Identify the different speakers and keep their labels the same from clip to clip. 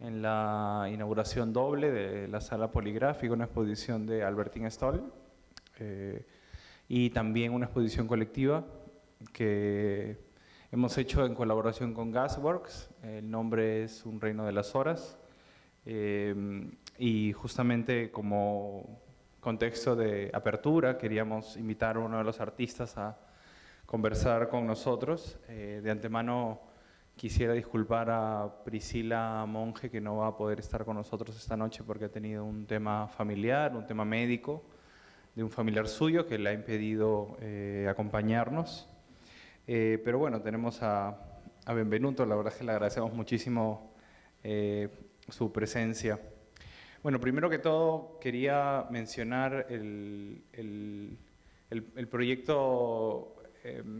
Speaker 1: en la inauguración doble de la Sala Poligráfica, una exposición de Albertín Stoll, y también una exposición colectiva que hemos hecho en colaboración con Gasworks. El nombre es Un Reino de las Horas, y justamente como contexto de apertura queríamos invitar a uno de los artistas a conversar con nosotros. De antemano quisiera disculpar a Priscila Monge, que no va a poder estar con nosotros esta noche porque ha tenido un tema familiar, un tema médico de un familiar suyo que le ha impedido acompañarnos. Pero bueno, tenemos a Benvenuto. La verdad es que le agradecemos muchísimo su presencia. Bueno, primero que todo quería mencionar el proyecto,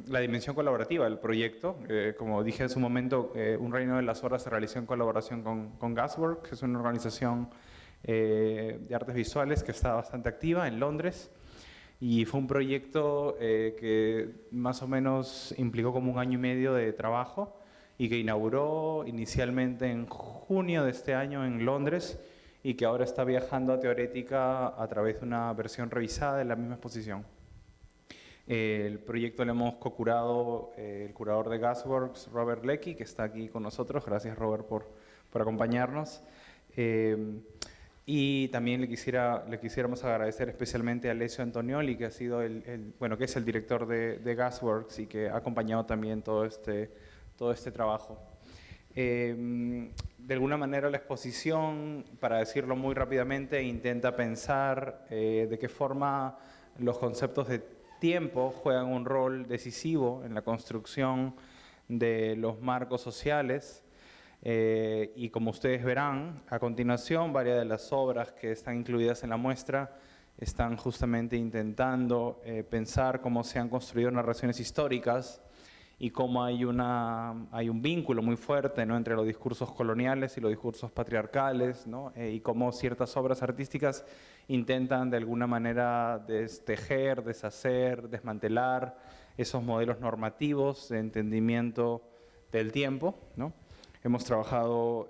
Speaker 1: la dimensión colaborativa del proyecto. Como dije en su momento, Un Reino de las Horas se realizó en colaboración con Gasworks, que es una organización de artes visuales que está bastante activa en Londres. Y fue un proyecto que más o menos implicó como 1 año y medio de trabajo y que inauguró inicialmente en junio de este año en Londres y que ahora está viajando a Teorética a través de una versión revisada de la misma exposición. El proyecto lo hemos co-curado el curador de Gasworks, Robert Leckie, que está aquí con nosotros. Gracias, Robert, por acompañarnos. Y también le quisiéramos agradecer especialmente a Alessio Antonioli, que ha sido que es el director de Gasworks y que ha acompañado también todo este trabajo. De alguna manera la exposición, para decirlo muy rápidamente, intenta pensar de qué forma los conceptos de tiempo juegan un rol decisivo en la construcción de los marcos sociales. Y como ustedes verán, a continuación, varias de las obras que están incluidas en la muestra están justamente intentando pensar cómo se han construido narraciones históricas y cómo hay un vínculo muy fuerte, ¿no?, entre los discursos coloniales y los discursos patriarcales, ¿no? Y cómo ciertas obras artísticas intentan de alguna manera destejer, deshacer, desmantelar esos modelos normativos de entendimiento del tiempo, ¿no? Hemos trabajado,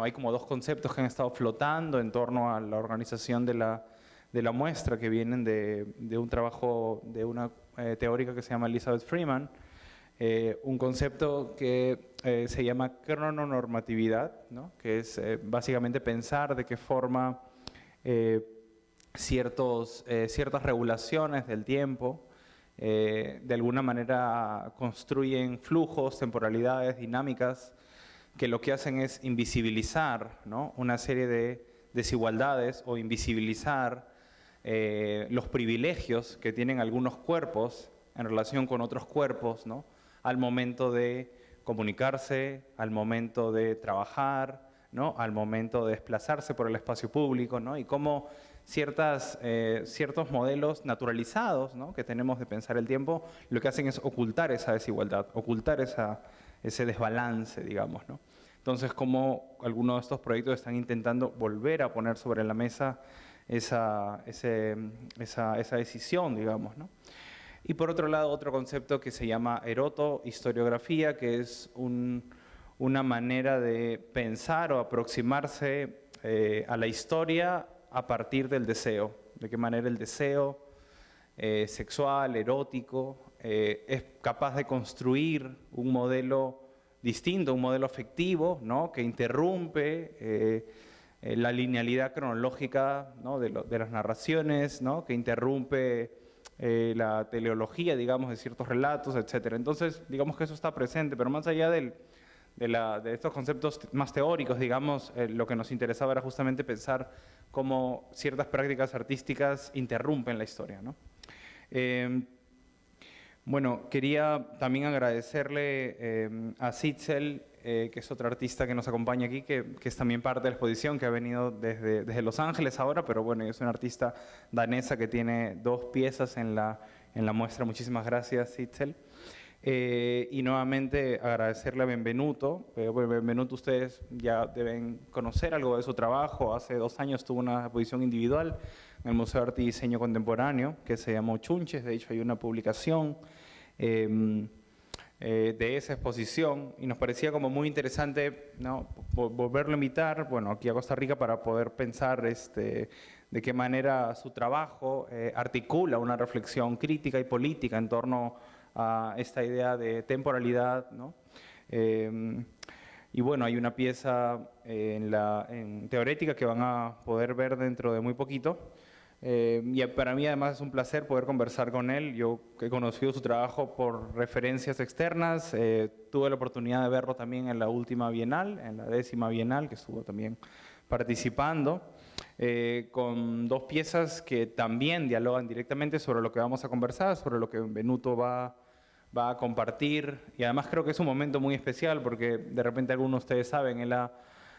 Speaker 1: hay como 2 conceptos que han estado flotando en torno a la organización de la muestra, que vienen de un trabajo de una teórica que se llama Elizabeth Freeman. Un concepto que se llama crononormatividad, ¿no?, que es básicamente pensar de qué forma ciertas regulaciones del tiempo de alguna manera construyen flujos, temporalidades, dinámicas, que lo que hacen es invisibilizar, ¿no?, una serie de desigualdades o invisibilizar los privilegios que tienen algunos cuerpos en relación con otros cuerpos, ¿no?, al momento de comunicarse, al momento de trabajar, ¿no?, al momento de desplazarse por el espacio público, ¿no?, y cómo ciertos modelos naturalizados, ¿no?, que tenemos de pensar el tiempo, lo que hacen es ocultar esa desigualdad, ocultar ese desbalance, digamos, ¿no? Entonces, cómo algunos de estos proyectos están intentando volver a poner sobre la mesa esa decisión, digamos, ¿no? Y por otro lado, otro concepto que se llama erotohistoriografía, que es una manera de pensar o aproximarse a la historia a partir del deseo. De qué manera el deseo sexual, erótico, es capaz de construir un modelo distinto, un modelo afectivo, ¿no?, que interrumpe la linealidad cronológica, ¿no?, de las narraciones, ¿no?, que interrumpe la teleología, digamos, de ciertos relatos, etc. Entonces, digamos que eso está presente, pero más allá de estos conceptos más teóricos, digamos, lo que nos interesaba era justamente pensar cómo ciertas prácticas artísticas interrumpen la historia, ¿no? Quería también agradecerle a Sitzel, que es otra artista que nos acompaña aquí, que es también parte de la exposición, que ha venido desde Los Ángeles ahora, pero bueno, es una artista danesa que tiene 2 piezas en la muestra. Muchísimas gracias, Sitzel. Y nuevamente agradecerle a Benvenuto. Benvenuto, ustedes ya deben conocer algo de su trabajo. Hace 2 años tuvo una exposición individual en el Museo de Arte y Diseño Contemporáneo que se llamó Chunches. De hecho, hay una publicación de esa exposición y nos parecía como muy interesante, ¿no?, volverlo a invitar, bueno, aquí a Costa Rica para poder pensar de qué manera su trabajo articula una reflexión crítica y política en torno a esta idea de temporalidad, ¿no? Y bueno, hay una pieza en teorética que van a poder ver dentro de muy poquito. Y para mí además es un placer poder conversar con él. Yo he conocido su trabajo por referencias externas. Tuve la oportunidad de verlo también en la última Bienal, en la 10ª Bienal, que estuvo también participando, con 2 piezas que también dialogan directamente sobre lo que vamos a conversar, sobre lo que Benvenuto va a compartir, y además creo que es un momento muy especial porque de repente algunos de ustedes saben, él ha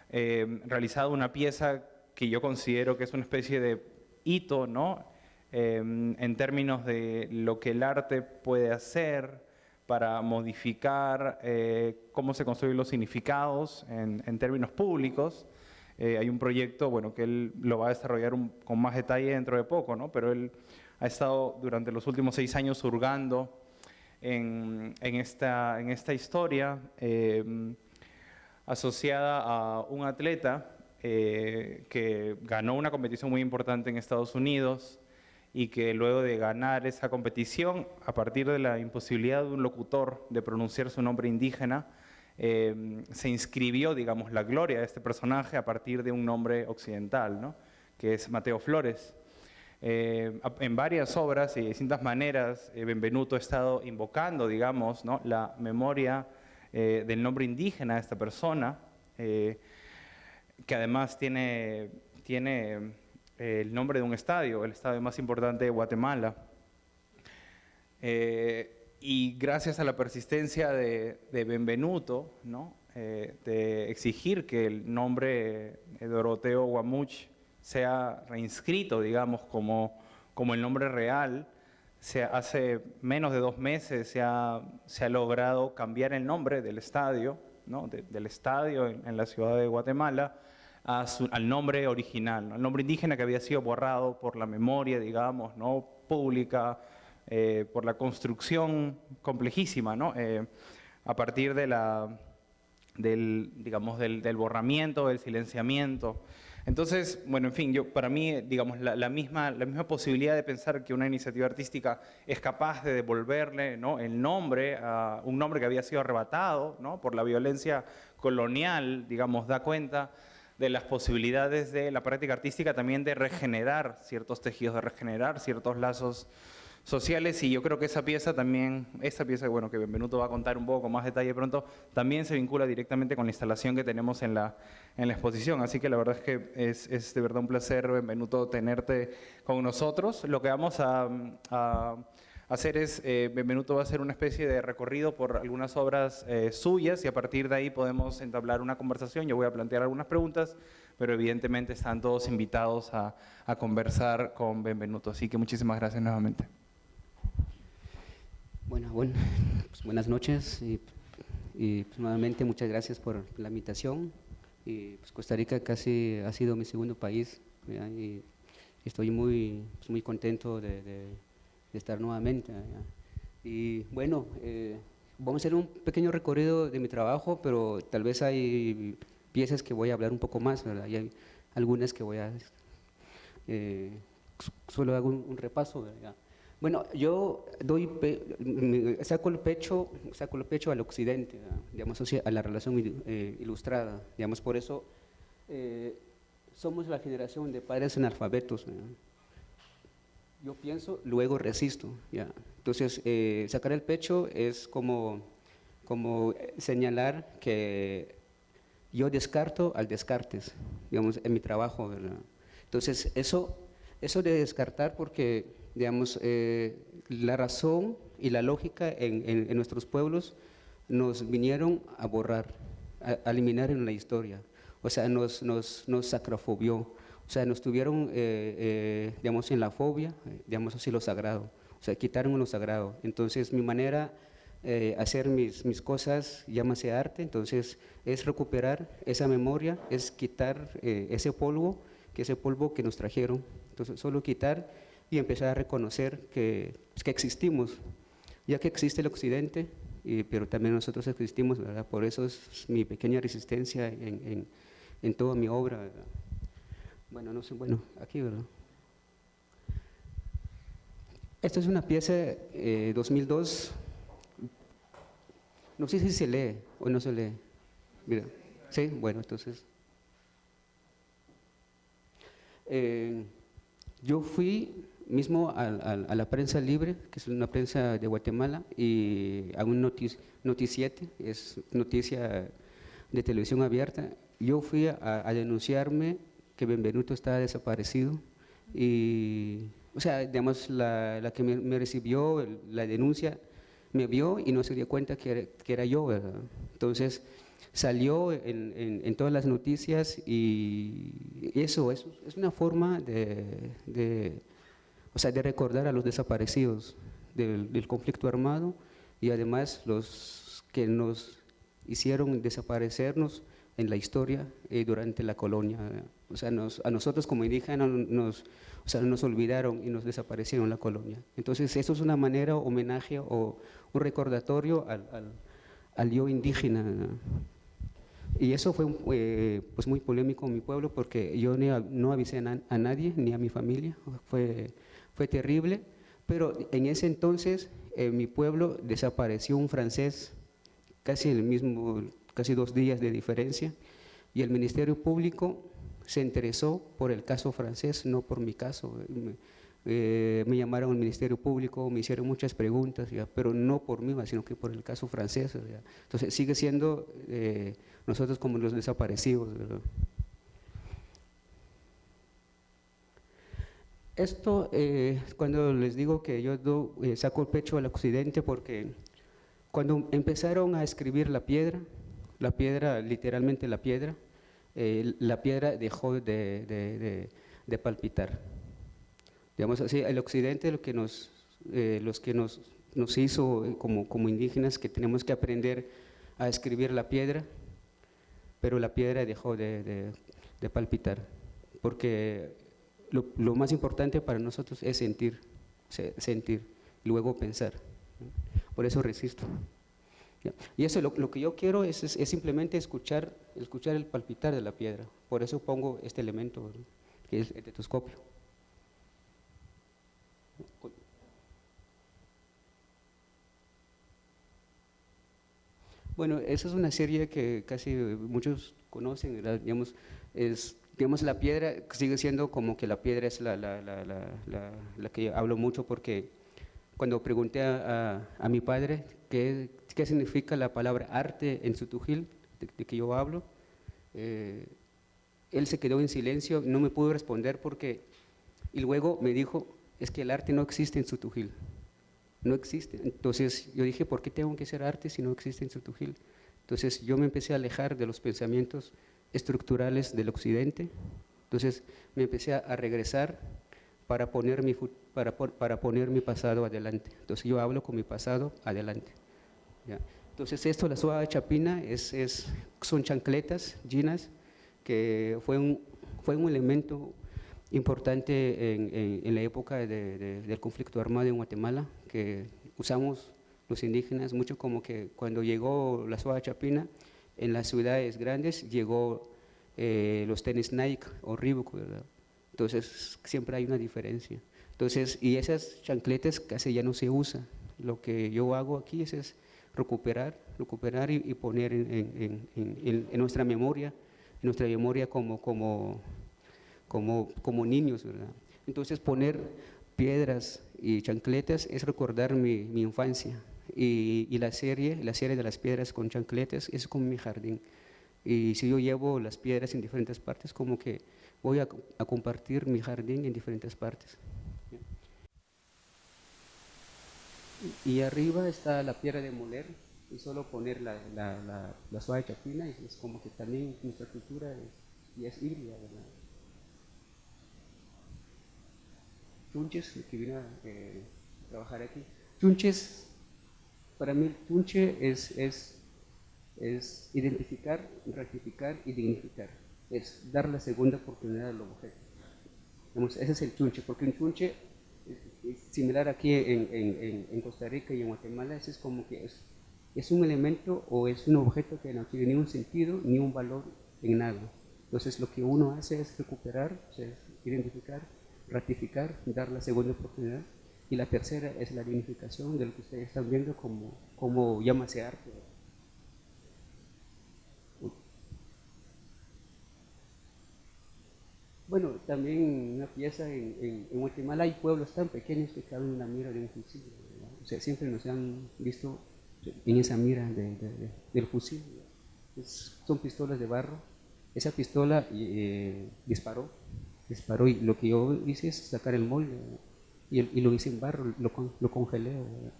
Speaker 1: realizado una pieza que yo considero que es una especie de hito, ¿no?, en términos de lo que el arte puede hacer para modificar cómo se construyen los significados en términos públicos. Hay un proyecto, bueno, que él lo va a desarrollar con más detalle dentro de poco, ¿no?, pero él ha estado durante los últimos 6 años hurgando en esta historia asociada a un atleta que ganó una competición muy importante en Estados Unidos y que luego de ganar esa competición, a partir de la imposibilidad de un locutor de pronunciar su nombre indígena, se inscribió, digamos, la gloria de este personaje a partir de un nombre occidental, ¿no?, que es Mateo Flores. En varias obras y de distintas maneras, Benvenuto ha estado invocando, digamos, ¿no?, la memoria del nombre indígena de esta persona, que además tiene el nombre de un estadio, el estadio más importante de Guatemala. Y gracias a la persistencia de Benvenuto, ¿no?, de exigir que el nombre Doroteo Guamuch sea reinscrito, digamos, como el nombre real, hace menos de 2 meses se ha logrado cambiar el nombre del estadio, ¿no?, del estadio en la ciudad de Guatemala, al nombre original, ¿no?, el nombre indígena que había sido borrado por la memoria, digamos, ¿no?, pública, por la construcción complejísima, ¿no?, a partir del borramiento, del silenciamiento. Entonces, bueno, en fin, para mí, digamos, la misma posibilidad de pensar que una iniciativa artística es capaz de devolverle, ¿no?, el nombre a un nombre que había sido arrebatado, ¿no?, por la violencia colonial, digamos, da cuenta de las posibilidades de la práctica artística también de regenerar ciertos tejidos, de regenerar ciertos lazos sociales, y yo creo que esta pieza, bueno, que Benvenuto va a contar un poco con más detalle pronto, también se vincula directamente con la instalación que tenemos en la exposición. Así que la verdad es que es de verdad un placer, Benvenuto, tenerte con nosotros. Lo que vamos a hacer es, Benvenuto va a hacer una especie de recorrido por algunas obras suyas, y a partir de ahí podemos entablar una conversación. Yo voy a plantear algunas preguntas, pero evidentemente están todos invitados a conversar con Benvenuto. Así que muchísimas gracias nuevamente.
Speaker 2: Bueno, pues buenas noches y pues nuevamente muchas gracias por la invitación. Y pues Costa Rica casi ha sido mi segundo país, ¿verdad? Y estoy muy contento de estar nuevamente, ¿verdad? Y bueno, vamos a hacer un pequeño recorrido de mi trabajo, pero tal vez hay piezas que voy a hablar un poco más, ¿verdad? Y hay algunas que voy a solo hago un repaso, ¿verdad? Bueno, yo saco el pecho al occidente, ¿verdad? Digamos, a la relación ilustrada, digamos, por eso somos la generación de padres analfabetos, ¿verdad? Yo pienso, luego resisto, ¿ya? Entonces, sacar el pecho es como señalar que yo descarto al descartes, digamos, en mi trabajo, ¿verdad? Entonces, eso de descartar, porque, digamos, la razón y la lógica en nuestros pueblos nos vinieron a borrar, a eliminar en la historia, o sea, nos sacrofobió, o sea, nos tuvieron, digamos, en la fobia, digamos así, lo sagrado, o sea, quitaron lo sagrado. Entonces, mi manera hacer mis cosas, llámase arte, entonces es recuperar esa memoria, es quitar ese polvo que nos trajeron. Entonces, solo quitar y empezar a reconocer que existimos, ya que existe el occidente, pero también nosotros existimos, ¿verdad? Por eso es mi pequeña resistencia en toda mi obra, ¿verdad? Bueno, no sé, bueno, aquí, ¿verdad? Esta es una pieza 2002, no sé si se lee o no se lee. Mira, sí, bueno, entonces. Yo fui mismo a la prensa libre, que es una prensa de Guatemala, y a un noticiete, es noticia de televisión abierta. Yo fui a denunciarme que Benvenuto estaba desaparecido y, o sea, digamos, la que me recibió la denuncia me vio y no se dio cuenta que era yo, ¿verdad? Entonces salió en todas las noticias y eso es una forma o sea, de recordar a los desaparecidos del conflicto armado y además los que nos hicieron desaparecernos en la historia durante la colonia. O sea, a nosotros como indígenas o sea, nos olvidaron y nos desaparecieron en la colonia. Entonces, eso es una manera, homenaje o un recordatorio al yo indígena. Y eso fue pues muy polémico en mi pueblo porque yo no avisé a nadie, ni a mi familia, fue terrible, pero en ese entonces en mi pueblo desapareció un francés, casi 2 días de diferencia, y el Ministerio Público se interesó por el caso francés, no por mi caso. Me llamaron al Ministerio Público, me hicieron muchas preguntas, ya, pero no por mí, sino que por el caso francés. Ya. Entonces sigue siendo nosotros como los desaparecidos, ¿verdad? Esto, cuando les digo que yo saco el pecho al occidente, porque cuando empezaron a escribir la piedra, literalmente la piedra dejó de palpitar. Digamos así, el occidente lo que los que nos hizo como indígenas, que tenemos que aprender a escribir la piedra, pero la piedra dejó de palpitar, porque lo más importante para nosotros es sentir, luego pensar. Por eso resisto. Y eso, lo que yo quiero es simplemente escuchar el palpitar de la piedra. Por eso pongo este elemento, ¿verdad?, que es el estetoscopio. Bueno, esa es una serie que casi muchos conocen, ¿verdad? Digamos, la piedra sigue siendo como que la piedra es la que hablo mucho, porque cuando pregunté a mi padre qué significa la palabra arte en Sotujil, de que yo hablo, él se quedó en silencio, no me pudo responder y luego me dijo, es que el arte no existe en Sotujil, no existe. Entonces yo dije, ¿por qué tengo que ser arte si no existe en Sotujil? Entonces yo me empecé a alejar de los pensamientos estructurales del occidente, entonces me empecé a regresar para poner mi pasado adelante. Entonces yo hablo con mi pasado adelante. ¿Ya? Entonces esto, la soga chapina, son chancletas, ginas, que fue un elemento importante en la época del conflicto armado en Guatemala, que usamos los indígenas mucho, como que cuando llegó la soga chapina, en las ciudades grandes llegó los tenis Nike o Reebok, ¿verdad? Entonces siempre hay una diferencia. Entonces, y esas chancletas casi ya no se usan. Lo que yo hago aquí es recuperar y poner en nuestra memoria, como niños, ¿verdad? Entonces poner piedras y chancletas es recordar mi infancia, y la serie de las piedras con chancletas es como mi jardín. Y si yo llevo las piedras en diferentes partes, como que voy a compartir mi jardín en diferentes partes. Y arriba está la piedra de moler, y solo poner la soga chapina, y es como que también nuestra cultura es híbrida, ¿verdad? Chunches, que vino a trabajar aquí. Chunches, para mí chunche es identificar, ratificar y dignificar. Es dar la segunda oportunidad al objeto. Ese es el chunche, porque un chunche es similar aquí en Costa Rica y en Guatemala, es como que es un elemento o es un objeto que no tiene ni un sentido ni un valor en nada. Entonces lo que uno hace es recuperar, o sea, es identificar, ratificar, dar la segunda oportunidad. Y la tercera es la dignificación de lo que ustedes están viendo como llámase arte. Bueno, también una pieza en Guatemala hay pueblos tan pequeños que caben en la mira de un fusil, ¿verdad? O sea, siempre nos han visto en esa mira del fusil. Son pistolas de barro. Esa pistola disparó y lo que yo hice es sacar el molde, ¿verdad? Y lo hice en barro, lo congelé, ¿verdad?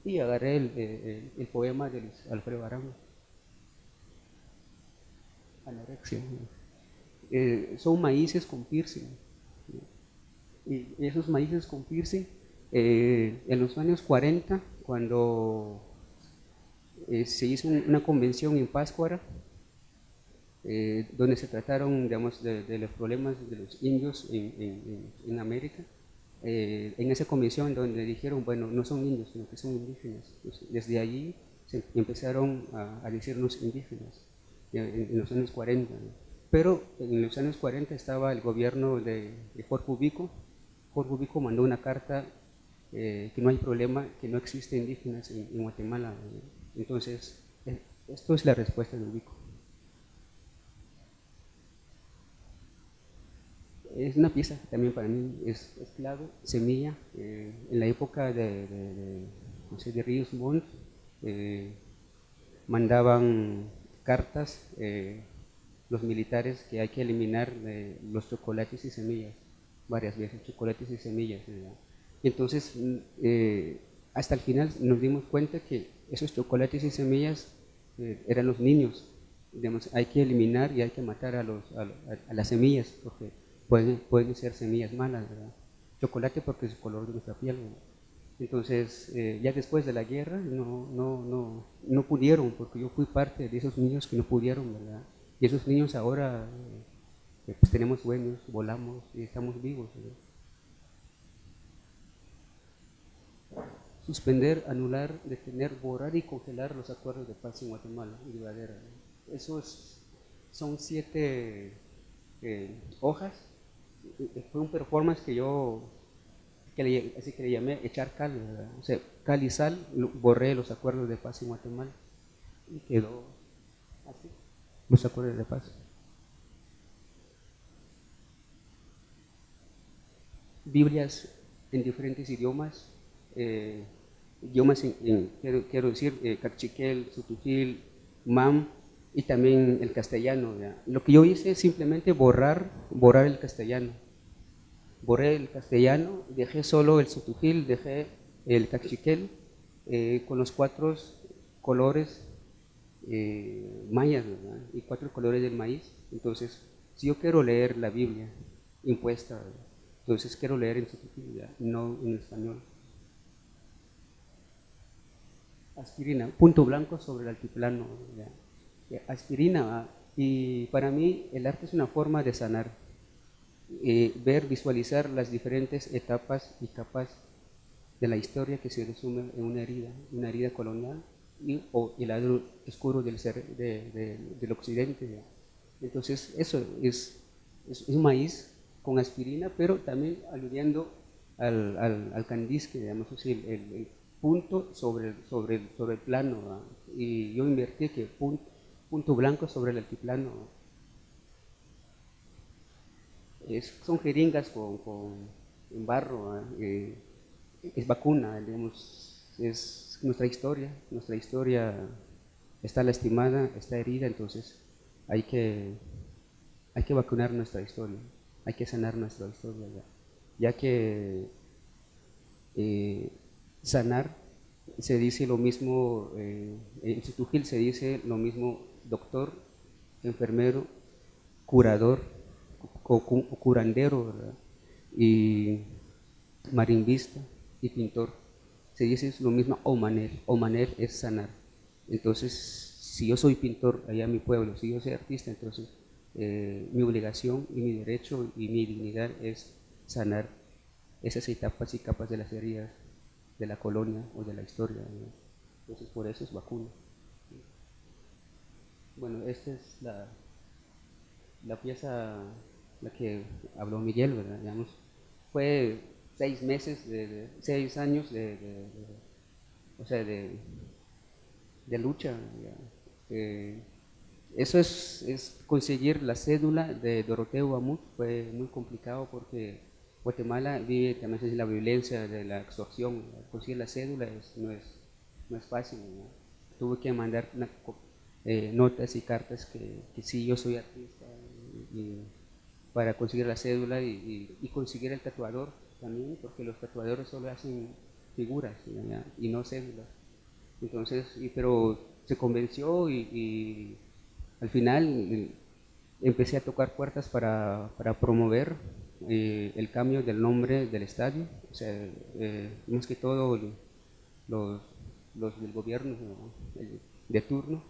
Speaker 2: Y agarré el poema de Alfredo Arango, Anorexia. Son maíces con piercing. Y esos maíces con piercing, en los años 40, cuando se hizo una convención en Pátzcuaro, donde se trataron, digamos, de los problemas de los indios en América, en esa convención donde dijeron, bueno, no son indios, sino que son indígenas. Pues, desde allí se empezaron a decirnos indígenas, en los años 40, ¿no? Pero en los años 40 estaba el gobierno de Jorge Ubico. Jorge Ubico mandó una carta que no hay problema, que no existen indígenas en Guatemala. Entonces, esto es la respuesta de Ubico. Es una pieza también para mí, es clave, semilla. En la época no sé, de Ríos Montt, mandaban cartas los militares que hay que eliminar los chocolates y semillas, varias veces, chocolates y semillas, ¿verdad? Y entonces, hasta el final nos dimos cuenta que esos chocolates y semillas eran los niños. Digamos, hay que eliminar y hay que matar a las semillas, porque pueden ser semillas malas, ¿verdad? Chocolate porque es el color de nuestra piel, ¿verdad? Entonces, ya después de la guerra no pudieron, porque yo fui parte de esos niños que no pudieron, ¿verdad? Y esos niños ahora pues tenemos sueños, volamos y estamos vivos, ¿verdad? Suspender, anular, detener, borrar y congelar los acuerdos de paz en Guatemala y Guadera. Esos son 7 hojas. Fue un performance que yo así que le llamé echar cal, ¿verdad? O sea, cal y sal, borré los acuerdos de paz en Guatemala y quedó así, los acuerdos de paz. Biblias en diferentes idiomas, quiero decir, cachiquel, sutujil, mam y también el castellano, ¿verdad? Lo que yo hice es simplemente borrar el castellano. Borré el castellano, dejé solo el sutujil, dejé el cachiquel con los 4 colores mayas, ¿verdad? Y 4 colores del maíz. Entonces, si yo quiero leer la Biblia impuesta, ¿verdad? Entonces quiero leer en sutujil, no en español. Aspirina, punto blanco sobre el altiplano, ¿verdad? Aspirina, ¿verdad? Y para mí el arte es una forma de sanar. Ver, visualizar las diferentes etapas y capas de la historia que se resume en una herida colonial o el lado oscuro del occidente. Entonces, eso es un maíz con aspirina, pero también aludiendo al candisque, digamos así, el punto sobre el plano, ¿verdad? Y yo invertí que punto blanco sobre el altiplano. Son jeringas en barro, es vacuna, digamos, es nuestra historia está lastimada, está herida, entonces hay que vacunar nuestra historia, hay que sanar nuestra historia, ya que sanar se dice lo mismo, en Sutujil se dice lo mismo doctor, enfermero, curador, o curandero, ¿verdad? Y marimbista y pintor. Se dice lo mismo omanel es sanar. Entonces, si yo soy pintor allá en mi pueblo, si yo soy artista, entonces mi obligación y mi derecho y mi dignidad es sanar esas etapas y capas de las heridas de la colonia o de la historia, ¿verdad? Entonces, por eso es vacuna. Bueno, esta es la pieza, la que habló Miguel, ¿verdad? Digamos, fue 6 meses, 6 años o sea, de lucha. Eso es conseguir la cédula de Doroteo Guamú, fue muy complicado porque Guatemala vive también la violencia de la extorsión. Conseguir la cédula no es fácil, ¿no? Tuve que mandar notas y cartas que sí, yo soy artista, y para conseguir la cédula y conseguir el tatuador también, porque los tatuadores solo hacen figuras, ¿ya? Y no cédulas. Entonces, pero se convenció y al final empecé a tocar puertas para promover el cambio del nombre del estadio. O sea, más que todo los, los del gobierno, ¿no?, de turno,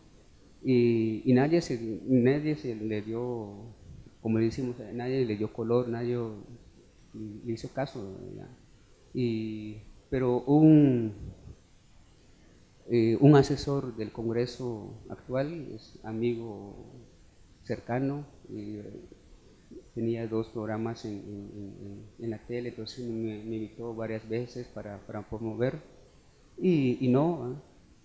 Speaker 2: y nadie se le dio, como decimos, nadie le dio color, nadie le hizo caso, ¿ya? Pero un asesor del Congreso actual, es amigo cercano, y tenía 2 programas en la tele, entonces me invitó varias veces para promover, y no, ¿eh?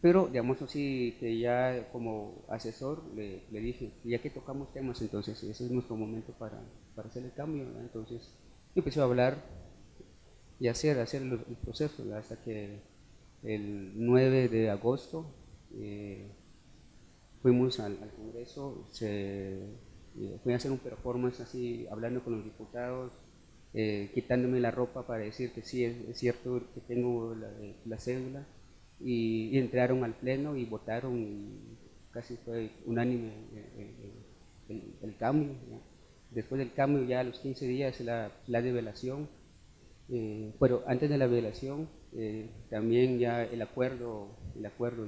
Speaker 2: Pero digamos así que ya como asesor le dije, ya que tocamos temas, entonces ese es nuestro momento para hacer el cambio, ¿no? Entonces empezó a hablar y hacer el proceso, ¿no? Hasta que el 9 de agosto fuimos al Congreso, fui a hacer un performance así, hablando con los diputados, quitándome la ropa para decir que sí, es cierto que tengo la cédula, y entraron al pleno y votaron, y casi fue unánime el cambio, ¿no? Después del cambio, ya a los 15 días, la develación, pero antes de la violación, también ya el acuerdo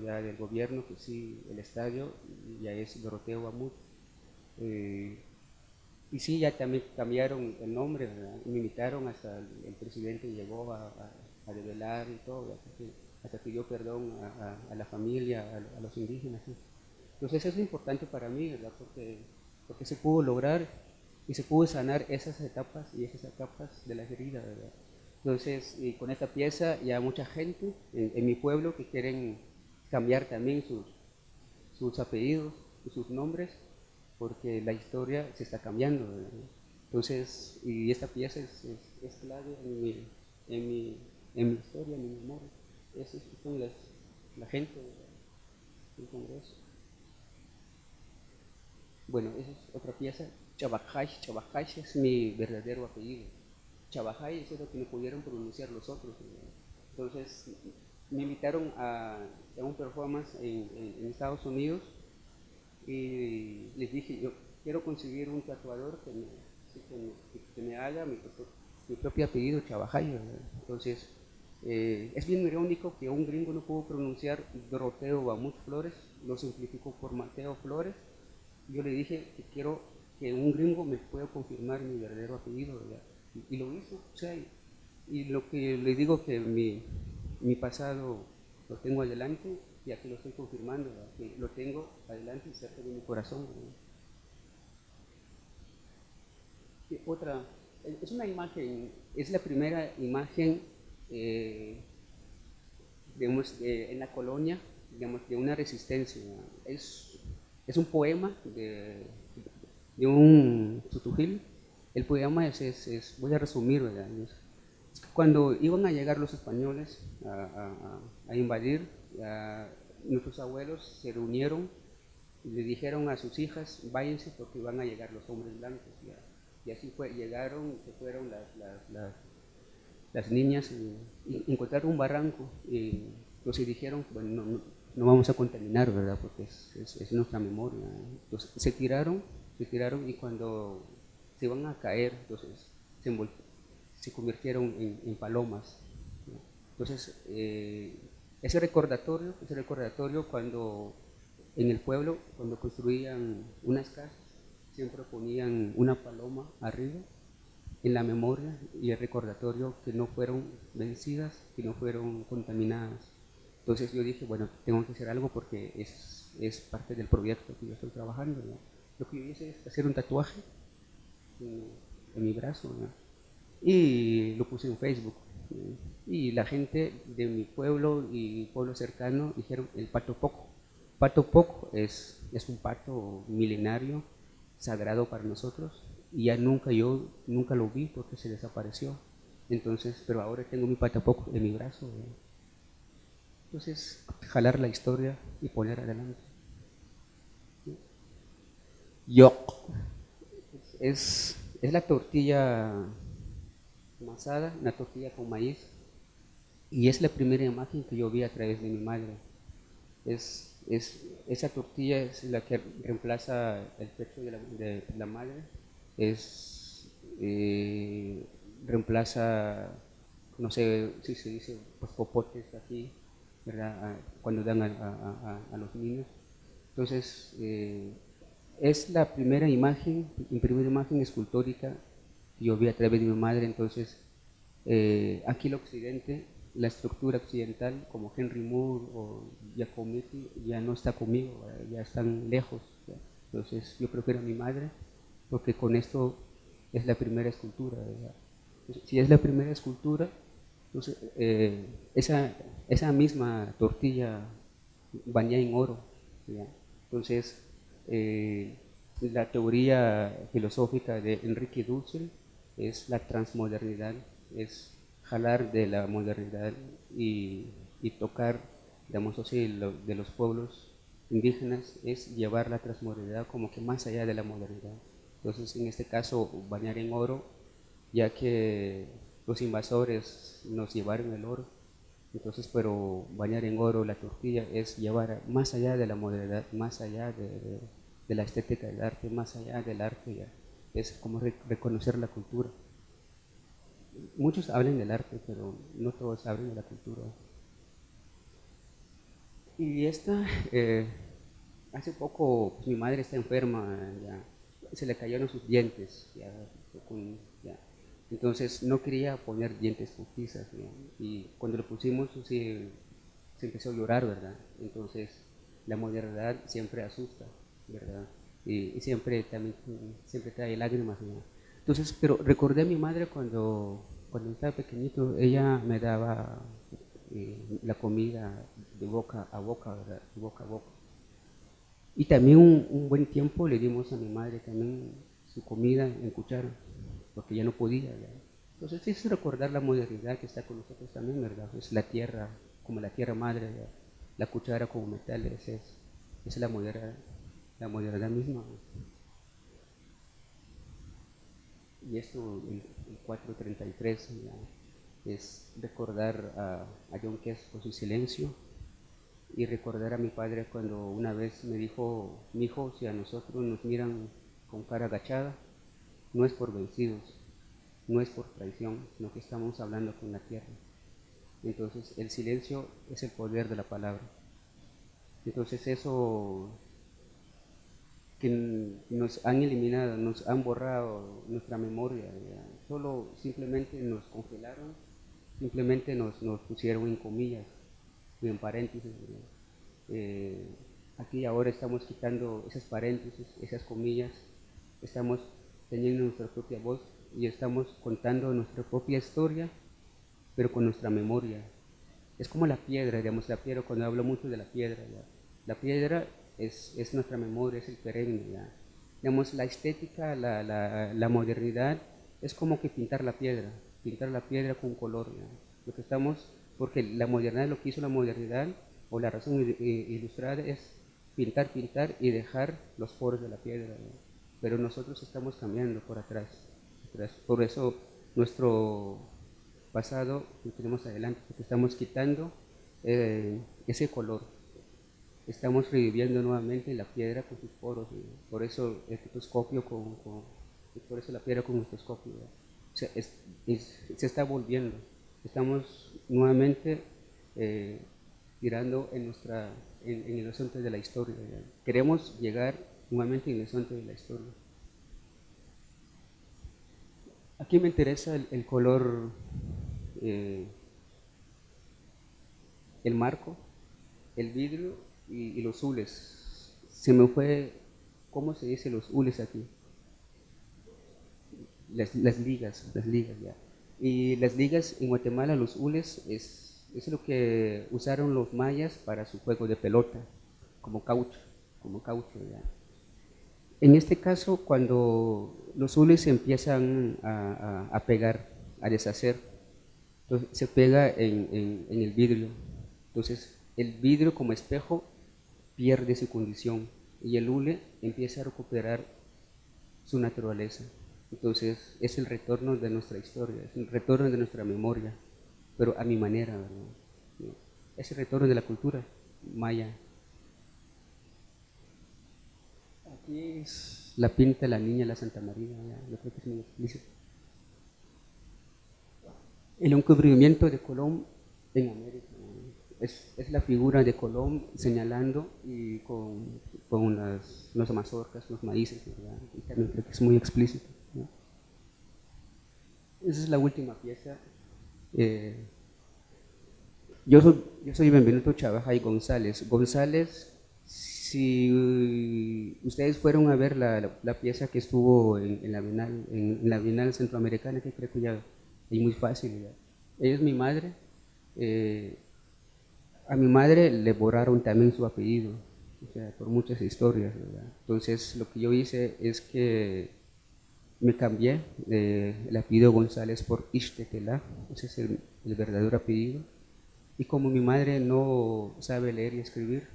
Speaker 2: ya del gobierno, que sí, el estadio ya es Doroteo Guamú. Y sí, ya también cambiaron el nombre, ¿verdad? Me invitaron, hasta el presidente llegó a develar y todo, hasta que dio perdón a la familia, a los indígenas, ¿sí? Entonces eso es importante para mí, ¿verdad? Porque se pudo lograr y se pudo sanar esas etapas y esas etapas de las heridas, ¿verdad? Entonces, y con esta pieza ya mucha gente en mi pueblo que quieren cambiar también sus apellidos y sus nombres, porque la historia se está cambiando, ¿verdad? Entonces, y esta pieza es clave en mi historia, en mi memoria. Eso es con la gente del Congreso. Bueno, esa es otra pieza. Chabajay. Chabajay es mi verdadero apellido. Chabajay, eso es lo que no pudieron pronunciar los otros, ¿verdad? Entonces, me invitaron a un performance en Estados Unidos, y les dije, yo quiero conseguir un tatuador que me haga mi propio apellido, Chabajay, ¿verdad? Entonces, es bien irónico que un gringo no pudo pronunciar Doroteo Guamú Flores, lo simplificó por Mateo Flores. Yo le dije que quiero que un gringo me pueda confirmar mi verdadero apellido, ¿verdad? Y lo hizo, o sea, y lo que les digo, que mi pasado lo tengo adelante, y aquí lo estoy confirmando, ¿verdad? Que lo tengo adelante y cerca de mi corazón, ¿verdad? Otra, es una imagen, es la primera imagen, digamos, en la colonia, digamos, de una resistencia. Es un poema de un tutujil. El poema voy a resumir, ¿verdad? Cuando iban a llegar los españoles a invadir, nuestros abuelos se reunieron y le dijeron a sus hijas, váyanse porque van a llegar los hombres blancos. Y así fue, se fueron las niñas, y encontraron un barranco, y entonces dijeron, bueno, no vamos a contaminar, ¿verdad? Porque es nuestra memoria. Entonces se tiraron, y cuando se iban a caer, entonces se convirtieron en palomas, ¿no? Entonces, ese recordatorio, cuando en el pueblo, cuando construían unas casas, siempre ponían una paloma arriba, en la memoria y el recordatorio que no fueron vencidas, que no fueron contaminadas. Entonces yo dije, bueno, tengo que hacer algo porque es parte del proyecto que yo estoy trabajando, ¿no? Lo que yo hice es hacer un tatuaje en, en mi brazo, ¿no? Y lo puse en Facebook, ¿no? Y la gente de mi pueblo y pueblo cercano dijeron el pato poco. Pato poco es un pato milenario, sagrado para nosotros, y ya yo nunca lo vi porque se desapareció. Entonces, pero ahora tengo mi pato poco en mi brazo, ¿no? Entonces, jalar la historia y poner adelante. Yo es la tortilla amasada, una tortilla con maíz, y es la primera imagen que yo vi a través de mi madre. Esa tortilla es la que reemplaza el pecho de la madre, eh, reemplaza, no sé si se dice, pues popotes aquí, ¿verdad? Cuando dan a los niños. Entonces, es la primera imagen, mi primera imagen escultórica que yo vi a través de mi madre. Entonces, aquí el occidente, la estructura occidental, como Henry Moore o Giacometti, ya no está conmigo, ya están lejos, ¿ya? Entonces, yo prefiero a mi madre porque con esto es la primera escultura, ¿verdad? Entonces, si es la primera escultura, entonces esa misma tortilla bañada en oro, ¿ya? Entonces, eh, la teoría filosófica de Enrique Dussel es la transmodernidad, es jalar de la modernidad y tocar, digamos así, de los pueblos indígenas, es llevar la transmodernidad como que más allá de la modernidad. Entonces, en este caso, bañar en oro, ya que los invasores nos llevaron el oro. Entonces, pero bañar en oro la tortilla es llevar más allá de la modernidad, más allá de la estética del arte, más allá del arte, ya. Es como reconocer la cultura. Muchos hablan del arte, pero no todos hablan de la cultura. Y hace poco, pues, mi madre está enferma, ya, se le cayeron sus dientes, ya. Entonces no quería poner dientes postizas, ¿no? Y cuando lo pusimos se empezó a llorar, ¿verdad? Entonces la modernidad siempre asusta, ¿verdad? Y siempre trae lágrimas, ¿no? Entonces, pero recordé a mi madre cuando estaba pequeñito, ella me daba la comida de boca a boca, ¿verdad? De boca a boca. Y también un buen tiempo le dimos a mi madre también su comida en cuchara, porque ya no podía, ¿ya? Entonces es recordar la modernidad que está con nosotros también, ¿verdad? Es la tierra, como la tierra madre, ¿ya? La cuchara como metal, es la modernidad misma. Y esto, el 433, ¿ya? Es recordar a John Kess con su silencio, y recordar a mi padre cuando una vez me dijo, mi hijo, si a nosotros nos miran con cara agachada, no es por vencidos, no es por traición, sino que estamos hablando con la tierra. Entonces el silencio es el poder de la palabra. Entonces eso que nos han eliminado, nos han borrado nuestra memoria, ¿ya? Solo simplemente nos congelaron, simplemente nos pusieron en comillas y en paréntesis, eh, aquí ahora estamos quitando esas paréntesis, esas comillas, estamos teniendo nuestra propia voz y estamos contando nuestra propia historia, pero con nuestra memoria. Es como la piedra, digamos, la piedra, cuando hablo mucho de la piedra, ¿ya? La piedra es nuestra memoria, es el perenne, ¿ya? Digamos, la estética, la modernidad, es como que pintar la piedra con color, ¿ya? Lo que estamos, porque la modernidad, lo que hizo la modernidad, o la razón ilustrada, es pintar, pintar y dejar los poros de la piedra, ¿ya? Pero nosotros estamos cambiando por atrás. Por eso nuestro pasado lo tenemos adelante, porque estamos quitando ese color. Estamos reviviendo nuevamente la piedra con sus poros, ¿no? Por eso el microscopio por eso la piedra con microscopio, ¿no? O sea, se está volviendo. Estamos nuevamente eh, tirando en el horizonte de la historia, ¿no? Queremos llegar nuevamente en el horizonte de la historia. Aquí me interesa el color, eh, el marco, el vidrio y los hules. Se me fue, ¿cómo se dice los hules aquí? Las ligas ya. Y las ligas en Guatemala, los hules, es lo que usaron los mayas para su juego de pelota, como caucho ya. En este caso, cuando los hules se empiezan a pegar, a deshacer, entonces se pega en el vidrio. Entonces, el vidrio como espejo pierde su condición y el hule empieza a recuperar su naturaleza. Entonces, es el retorno de nuestra historia, es el retorno de nuestra memoria, pero a mi manera, ¿verdad? Es el retorno de la cultura maya. Aquí es la pinta la niña la Santa María, yo creo que es muy explícito. El encubrimiento de Colón en América es la figura de Colón señalando y con las mazorcas, los maíces, ¿verdad? Y también creo que es muy explícito, ¿no? Esa es la última pieza. Yo soy Benvenuto Chavajay González. González, si ustedes fueron a ver la pieza que estuvo en la Bienal Centroamericana, que creo que ya es muy fácil. Ya. Ella es mi madre. A mi madre le borraron también su apellido, o sea, por muchas historias, ¿verdad? Entonces, lo que yo hice es que me cambié el apellido González por Ixtetelá, ese es el verdadero apellido. Y como mi madre no sabe leer y escribir,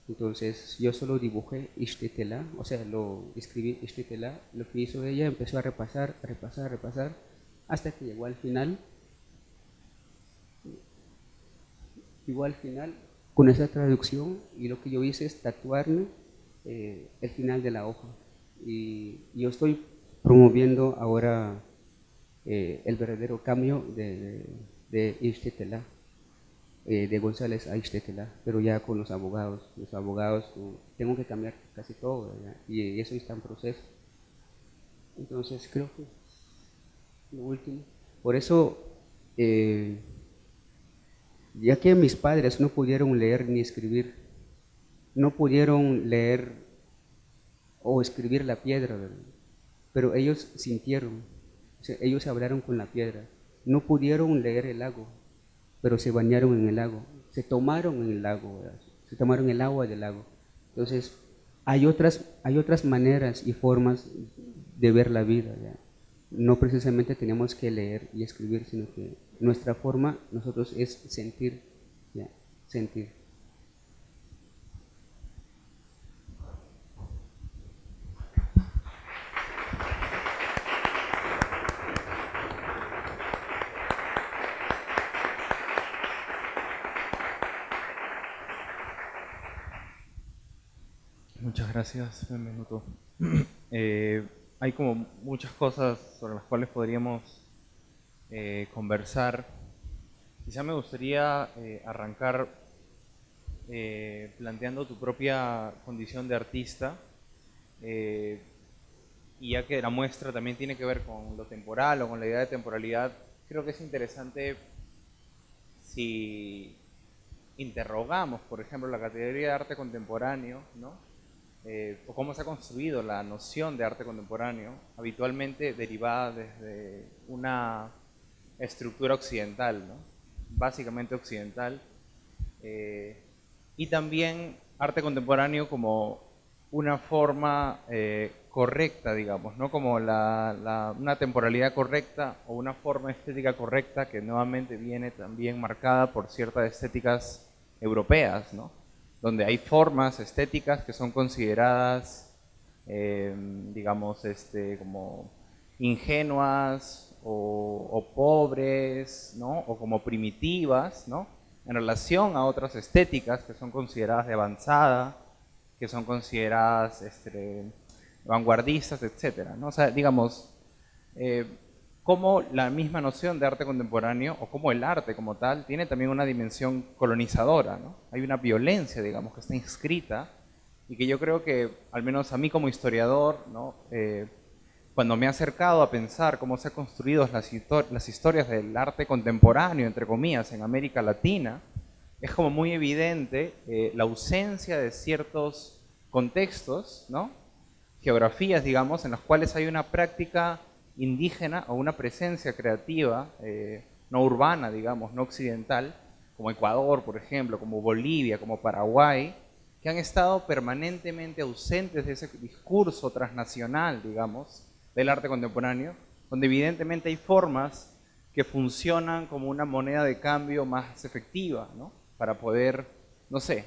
Speaker 2: entonces yo solo dibujé Ixtetelá, o sea, lo escribí Ixtetelá. Lo que hizo ella, empezó a repasar, hasta que llegó al final. Con esa traducción, y lo que yo hice es tatuarme el final de la hoja. Y yo estoy promoviendo ahora el verdadero cambio de Ixtetelá, de González a Ixtetelá, pero ya con los abogados. Los abogados, tengo que cambiar casi todo, ¿verdad? Y eso está en proceso. Entonces creo que lo último. Por eso, ya que mis padres no pudieron leer ni escribir, no pudieron leer o escribir la piedra, ¿verdad? Pero ellos sintieron, o sea, ellos hablaron con la piedra. No pudieron leer el lago, pero se bañaron en el lago, se tomaron en el lago, ¿verdad? Se tomaron el agua del lago. Entonces, hay otras maneras y formas de ver la vida, ¿ya? No precisamente tenemos que leer y escribir, sino que nuestra forma, nosotros, es sentir, ¿ya? Sentir.
Speaker 1: Muchas gracias, Benvenuto. Hay como muchas cosas sobre las cuales podríamos conversar. Quizá me gustaría arrancar planteando tu propia condición de artista, y ya que la muestra también tiene que ver con lo temporal o con la idea de temporalidad, creo que es interesante si interrogamos, por ejemplo, la categoría de arte contemporáneo, ¿no? O cómo se ha construido la noción de arte contemporáneo, habitualmente derivada desde una estructura occidental, ¿no? Básicamente occidental, y también arte contemporáneo como una forma correcta, digamos, ¿no? Como una temporalidad correcta o una forma estética correcta que nuevamente viene también marcada por ciertas estéticas europeas, ¿no? Donde hay formas estéticas que son consideradas, digamos, como ingenuas o pobres, ¿no? O como primitivas, ¿no? En relación a otras estéticas que son consideradas de avanzada, que son consideradas vanguardistas, etcétera, ¿no? O sea, digamos, cómo la misma noción de arte contemporáneo, o cómo el arte como tal, tiene también una dimensión colonizadora, ¿no? Hay una violencia, digamos, que está inscrita, y que yo creo que, al menos a mí como historiador, ¿no? Cuando me he acercado a pensar cómo se han construido las historias del arte contemporáneo, entre comillas, en América Latina, es como muy evidente la ausencia de ciertos contextos, ¿no? Geografías, digamos, en las cuales hay una práctica indígena o una presencia creativa, no urbana, digamos, no occidental, como Ecuador, por ejemplo, como Bolivia, como Paraguay, que han estado permanentemente ausentes de ese discurso transnacional, digamos, del arte contemporáneo, donde evidentemente hay formas que funcionan como una moneda de cambio más efectiva, ¿no? Para poder, no sé,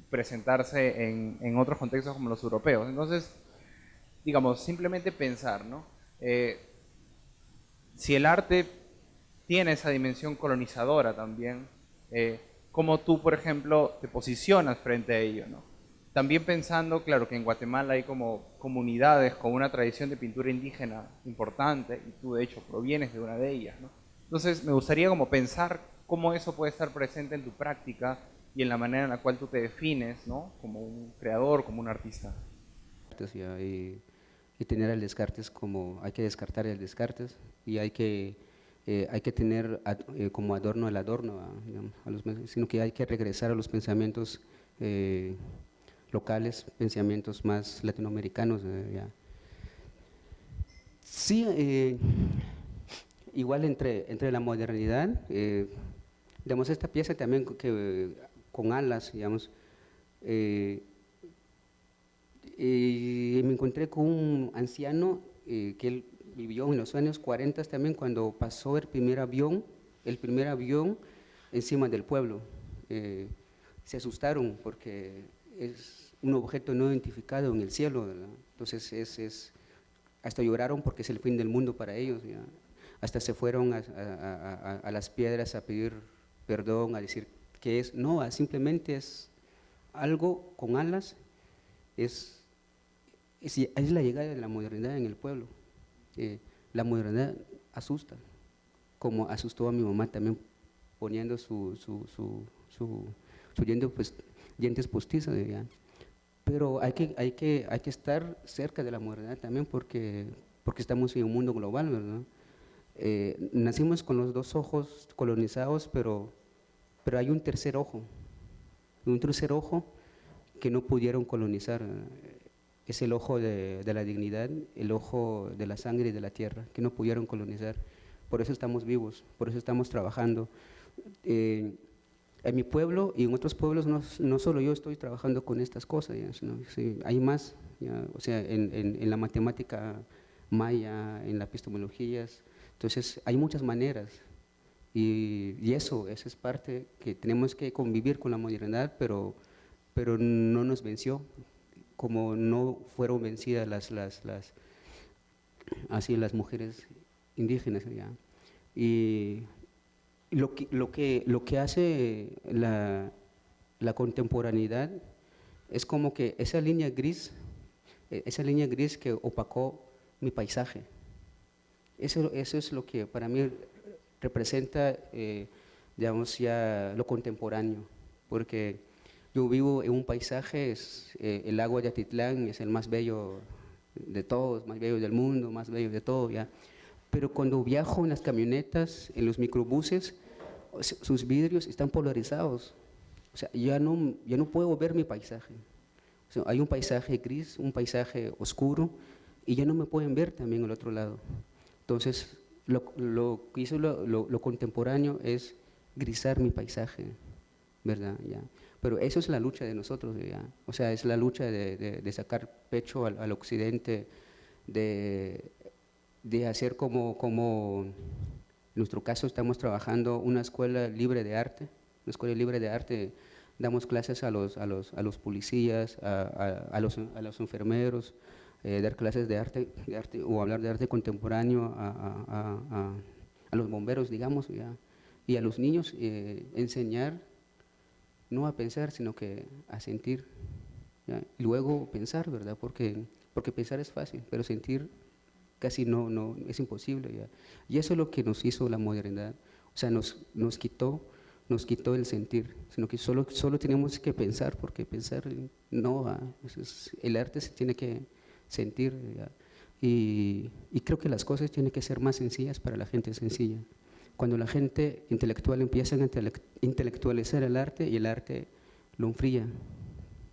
Speaker 1: presentarse en otros contextos como los europeos. Entonces, digamos, simplemente pensar, ¿no? Si el arte tiene esa dimensión colonizadora también, cómo tú, por ejemplo, te posicionas frente a ello, ¿no? También pensando, claro, que en Guatemala hay como comunidades con una tradición de pintura indígena importante, y tú de hecho provienes de una de ellas, ¿no? Entonces me gustaría como pensar cómo eso puede estar presente en tu práctica y en la manera en la cual tú te defines, ¿no? Como un creador, como un artista.
Speaker 2: Ya, y tener el Descartes como, hay que descartar el Descartes y hay que tener como adorno el adorno, digamos, sino que hay que regresar a los pensamientos locales, pensamientos más latinoamericanos. Ya. Sí, igual entre la modernidad, digamos, esta pieza también con alas, digamos, eh, y me encontré con un anciano que él vivió en los años 40 también cuando pasó el primer avión encima del pueblo. Se asustaron porque es un objeto no identificado en el cielo, ¿verdad? Entonces hasta lloraron porque es el fin del mundo para ellos, ¿ya? Hasta se fueron a las piedras a pedir perdón, a decir que es, no, simplemente es algo con alas, es es la llegada de la modernidad en el pueblo. La modernidad asusta, como asustó a mi mamá también poniendo su dientes postizos. ¿Ya? Pero hay que estar cerca de la modernidad también porque estamos en un mundo global, ¿verdad? Nacimos con los dos ojos colonizados, pero hay un tercer ojo que no pudieron colonizar. Es el ojo de la dignidad, el ojo de la sangre y de la tierra, que no pudieron colonizar. Por eso estamos vivos, por eso estamos trabajando. En mi pueblo y en otros pueblos no solo yo estoy trabajando con estas cosas, ya, sino, sí, hay más, ya, o sea, en la matemática maya, en la epistemología. Entonces, hay muchas maneras y eso es parte que tenemos que convivir con la modernidad, pero no nos venció, como no fueron vencidas así las mujeres indígenas. ¿Ya? Y lo que hace la contemporaneidad es como que esa línea gris que opacó mi paisaje, eso es lo que para mí representa, digamos, ya lo contemporáneo, porque yo vivo en un paisaje, el lago de Atitlán es el más bello de todos, más bello del mundo, más bello de todo, ¿ya? Pero cuando viajo en las camionetas, en los microbuses, sus vidrios están polarizados, o sea, ya no puedo ver mi paisaje. O sea, hay un paisaje gris, un paisaje oscuro, y ya no me pueden ver también al otro lado. Entonces, lo que hizo lo contemporáneo es grisar mi paisaje, ¿verdad? ¿Ya? Pero eso es la lucha de nosotros, ¿ya? O sea, es la lucha de sacar pecho al occidente, de hacer como, en nuestro caso estamos trabajando una escuela libre de arte, una escuela libre de arte, damos clases a los policías, a los enfermeros, dar clases de arte o hablar de arte contemporáneo a los bomberos, digamos, ¿ya? Y a los niños enseñar no a pensar, sino que a sentir, ¿ya? Y luego pensar, ¿verdad? Porque pensar es fácil, pero sentir casi no es imposible, ¿ya? Y eso es lo que nos hizo la modernidad, o sea, nos quitó el sentir, sino que solo tenemos que pensar, porque pensar no, el arte se tiene que sentir, ¿ya? Y creo que las cosas tienen que ser más sencillas para la gente sencilla. cuando la gente intelectual empieza a intelectualizar el arte y el arte lo enfría.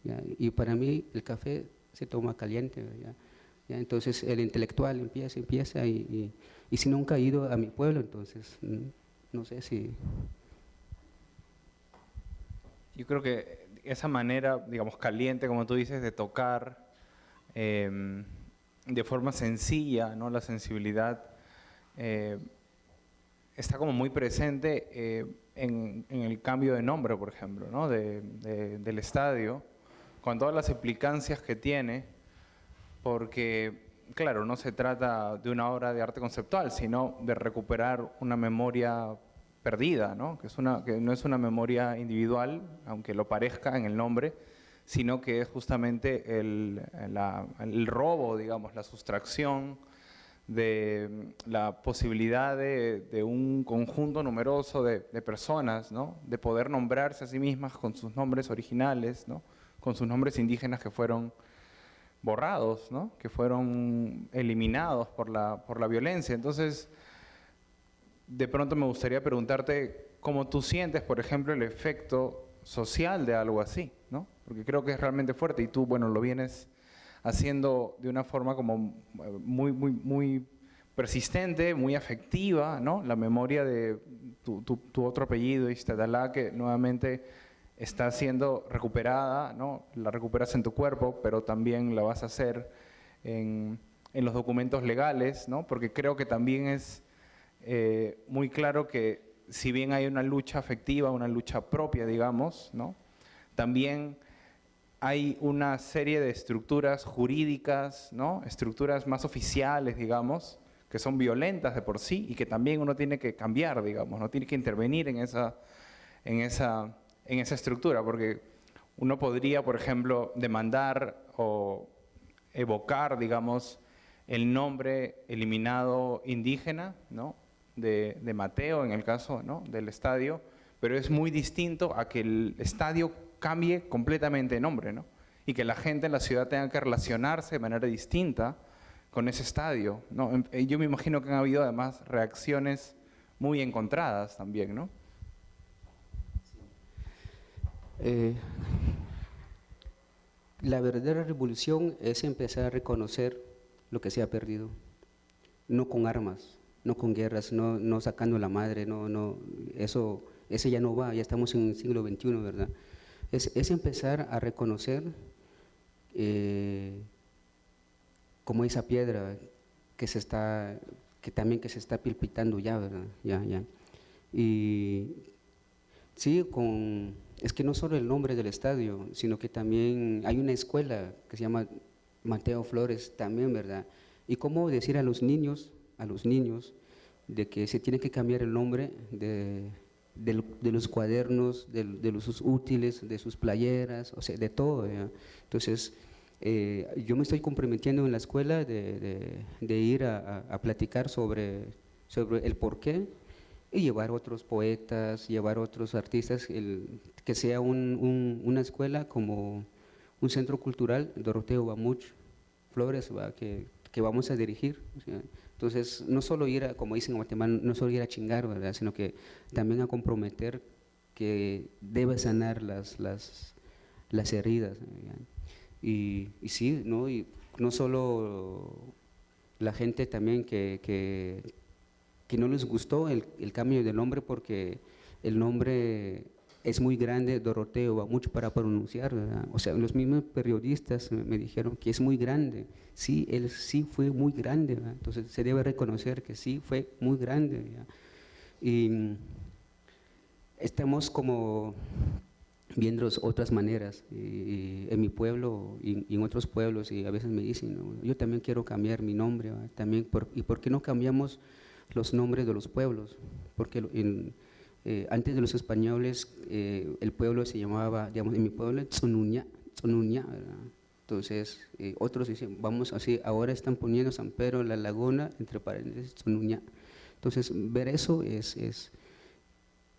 Speaker 2: ¿Ya? Y para mí el café se toma caliente. ¿Ya? ¿Ya? Entonces el intelectual empieza y si nunca he ido a mi pueblo, entonces no sé si…
Speaker 1: Yo creo que esa manera, digamos, caliente, como tú dices, de tocar de forma sencilla, ¿no? La sensibilidad está como muy presente en el cambio de nombre, por ejemplo, ¿no? Del estadio, con todas las implicancias que tiene, porque, claro, no se trata de una obra de arte conceptual, sino de recuperar una memoria perdida, ¿no? Que no es una memoria individual, aunque lo parezca en el nombre, sino que es justamente el robo, digamos, la sustracción de la posibilidad de un conjunto numeroso de personas, ¿no? De poder nombrarse a sí mismas con sus nombres originales, ¿no? Con sus nombres indígenas que fueron borrados, ¿no? Que fueron eliminados por la violencia. Entonces, de pronto me gustaría preguntarte cómo tú sientes, por ejemplo, el efecto social de algo así, ¿no? Porque creo que es realmente fuerte y tú, bueno, lo vienes haciendo de una forma como muy persistente, muy afectiva, ¿no? La memoria de tu otro apellido, Ixtadalá, que nuevamente está siendo recuperada, ¿no? La recuperas en tu cuerpo, pero también la vas a hacer en los documentos legales, ¿no? Porque creo que también es muy claro que si bien hay una lucha afectiva, una lucha propia, digamos, ¿no? También hay una serie de estructuras jurídicas, ¿no? Estructuras más oficiales, digamos, que son violentas de por sí y que también uno tiene que cambiar, digamos, no tiene que intervenir en esa estructura, porque uno podría, por ejemplo, demandar o evocar, digamos, el nombre eliminado indígena, ¿no? de Mateo, en el caso, ¿no? del estadio, pero es muy distinto a que el estadio cambie completamente de nombre, ¿no? Y que la gente en la ciudad tenga que relacionarse de manera distinta con ese estadio, ¿no? Yo me imagino que han habido además reacciones muy encontradas también, ¿no?
Speaker 2: La verdadera revolución es empezar a reconocer lo que se ha perdido, no con armas, no con guerras, no sacando la madre, eso ya no va, ya estamos en el siglo XXI, ¿verdad? Es empezar a reconocer como esa piedra que también se está palpitando ya, ¿verdad? Ya. Y sí, es que no solo el nombre del estadio, sino que también hay una escuela que se llama Mateo Flores también, ¿verdad? Y cómo decir a los niños, de que se tiene que cambiar el nombre de los cuadernos, de los útiles, de sus playeras, o sea, de todo, ¿ya? Entonces, yo me estoy comprometiendo en la escuela de ir a platicar sobre el porqué y llevar otros poetas, llevar otros artistas, que sea una escuela como un centro cultural, Doroteo Bamuch Flores, ¿va? Que vamos a dirigir. O sea, entonces, no solo ir como dicen en Guatemala, no solo ir a chingar, ¿verdad? Sino que también a comprometer que debe sanar las heridas, ¿ya? Y sí, ¿no? Y no solo la gente también que no les gustó el cambio de nombre, porque el nombre es muy grande, Doroteo, va mucho para pronunciar, ¿verdad? O sea, los mismos periodistas me dijeron que es muy grande. Sí, él sí fue muy grande, ¿verdad? Entonces se debe reconocer que sí fue muy grande, ¿verdad? Y estamos como viendo otras maneras en mi pueblo y en otros pueblos, y a veces me dicen, ¿no? Yo también quiero cambiar mi nombre, ¿verdad? También ¿y por qué no cambiamos los nombres de los pueblos? Porque antes de los españoles, el pueblo se llamaba, digamos, en mi pueblo, Tzonuña, ¿verdad? Entonces, otros dicen, vamos así, ahora están poniendo San Pedro, La Laguna, entre paréntesis, Tzonuña. Entonces, ver eso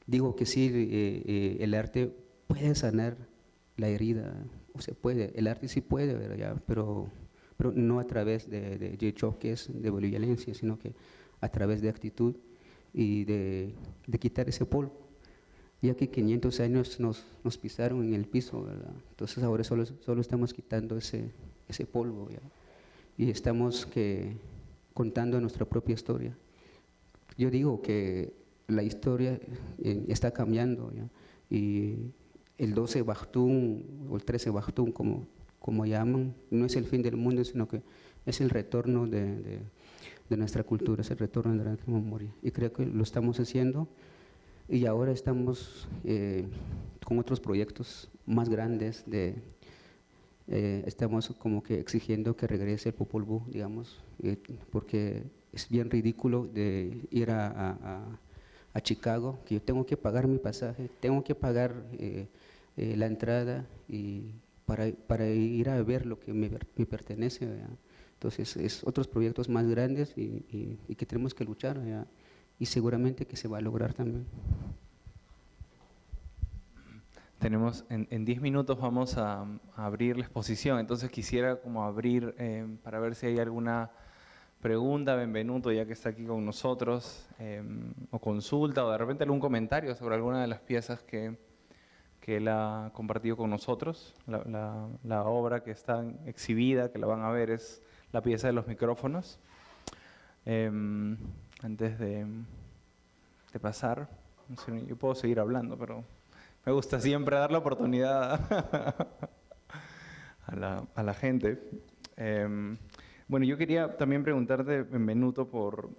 Speaker 2: digo que sí, el arte puede sanar la herida, o sea, el arte sí puede, ¿verdad? Pero no a través de choques, de violencia, sino que a través de actitud. y de quitar ese polvo, ya que 500 años nos pisaron en el piso, ¿verdad? Entonces ahora solo estamos quitando ese polvo, ¿ya? Y estamos contando nuestra propia historia. Yo digo que la historia está cambiando, ¿ya? Y el 12 Baktun o el 13 Baktun, como llaman, no es el fin del mundo, sino que es el retorno de nuestra cultura, es el retorno de nuestra memoria. Y creo que lo estamos haciendo, y ahora estamos con otros proyectos más grandes, estamos como que exigiendo que regrese el Popol Vuh, digamos, porque es bien ridículo de ir a Chicago, que yo tengo que pagar mi pasaje, tengo que pagar la entrada y para ir a ver lo que me pertenece, ¿verdad? Entonces, es otros proyectos más grandes y que tenemos que luchar, ¿verdad? Y seguramente que se va a lograr también.
Speaker 1: Tenemos, en 10 minutos vamos a abrir la exposición, entonces quisiera como abrir para ver si hay alguna pregunta, Benvenuto, ya que está aquí con nosotros, o consulta, o de repente algún comentario sobre alguna de las piezas que él ha compartido con nosotros. La obra que está exhibida, que la van a ver, es la pieza de los micrófonos. Antes de pasar, no sé, yo puedo seguir hablando, pero me gusta siempre dar la oportunidad a la gente. Bueno, yo quería también preguntarte, Benvenuto, por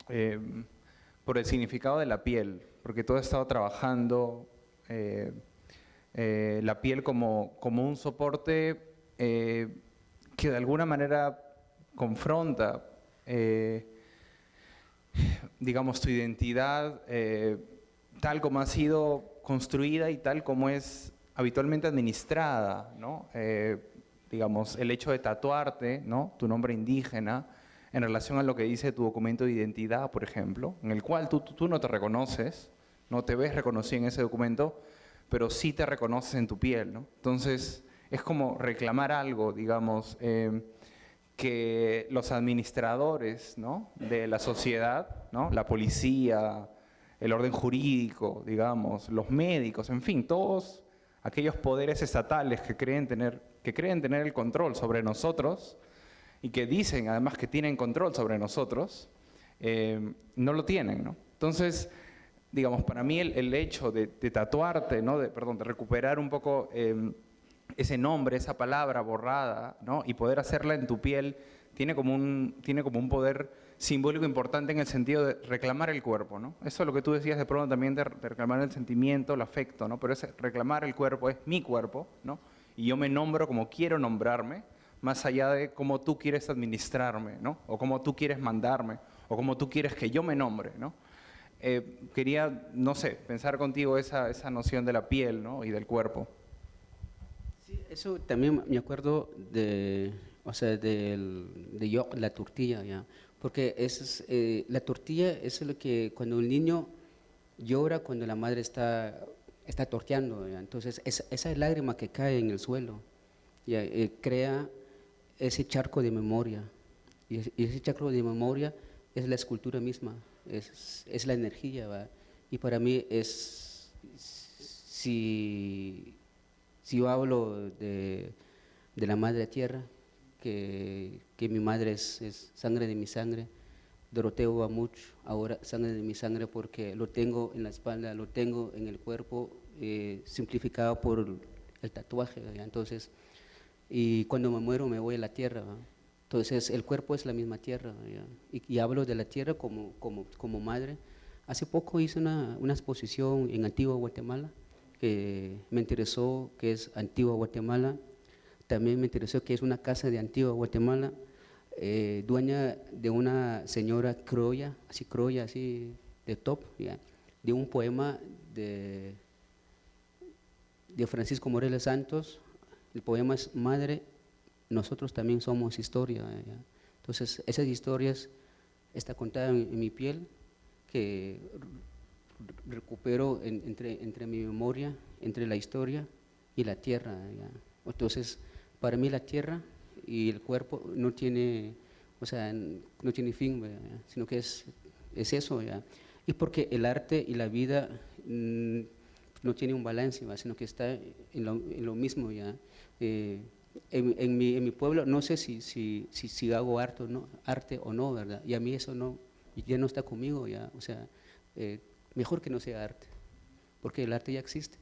Speaker 1: el significado de la piel, porque tú has estado trabajando la piel como un soporte que de alguna manera confronta, digamos, tu identidad tal como ha sido construida y tal como es habitualmente administrada, ¿no? Digamos, el hecho de tatuarte, ¿no?, tu nombre indígena en relación a lo que dice tu documento de identidad, por ejemplo, en el cual tú no te reconoces, no te ves reconocido en ese documento, pero sí te reconoces en tu piel, ¿no? Entonces, es como reclamar algo, digamos, que los administradores, ¿no?, de la sociedad, ¿no?, la policía, el orden jurídico, digamos, los médicos, en fin, todos aquellos poderes estatales que creen tener el control sobre nosotros y que dicen además que tienen control sobre nosotros, no lo tienen, ¿no? Entonces, digamos, para mí el hecho de tatuarte, ¿no?, de recuperar un poco ese nombre, esa palabra borrada, ¿no?, y poder hacerla en tu piel, tiene como un poder simbólico importante en el sentido de reclamar el cuerpo, ¿no? Eso es lo que tú decías de pronto también de reclamar el sentimiento, el afecto, ¿no? Pero ese reclamar el cuerpo es mi cuerpo, ¿no? Y yo me nombro como quiero nombrarme, más allá de cómo tú quieres administrarme, ¿no?, o cómo tú quieres mandarme, o cómo tú quieres que yo me nombre, ¿no? Quería, no sé, pensar contigo esa noción de la piel, ¿no?, y del cuerpo.
Speaker 2: Sí, eso también me acuerdo o sea, de yo, la tortilla, ¿ya? Porque la tortilla es lo que cuando un niño llora cuando la madre está torteando, ¿ya? Entonces esa lágrima que cae en el suelo, ¿ya? Crea ese charco de memoria, y ese charco de memoria es la escultura misma, es la energía, ¿va? Y para mí si yo hablo de la madre tierra, que mi madre es sangre de mi sangre, Doroteo Guamuch, ahora sangre de mi sangre, porque lo tengo en la espalda, lo tengo en el cuerpo, simplificado por el tatuaje, ¿ya? Entonces, y cuando me muero me voy a la tierra, ¿va? Entonces el cuerpo es la misma tierra, ¿ya? Y hablo de la tierra como madre. Hace poco hice una exposición en Antigua Guatemala, que me interesó, que es Antigua Guatemala. También me interesó que es una casa de Antigua Guatemala, dueña de una señora criolla, así de top, ¿ya? De un poema de Francisco Morelos Santos. El poema es Madre, nosotros también somos historia, ¿ya? Entonces, esas historias están contadas en mi piel, que recupero entre mi memoria, entre la historia y la tierra, ¿ya? Entonces, para mí la tierra y el cuerpo no tiene, o sea, no tiene fin, ¿ya? Sino que es eso, ¿ya? y porque el arte y la vida no tiene un balance, ¿va? Sino que está en lo mismo ya. En mi pueblo no sé si hago arte o no, ¿verdad? Y a mí eso no, ya no está conmigo ya, o sea, mejor que no sea arte, porque el arte ya existe.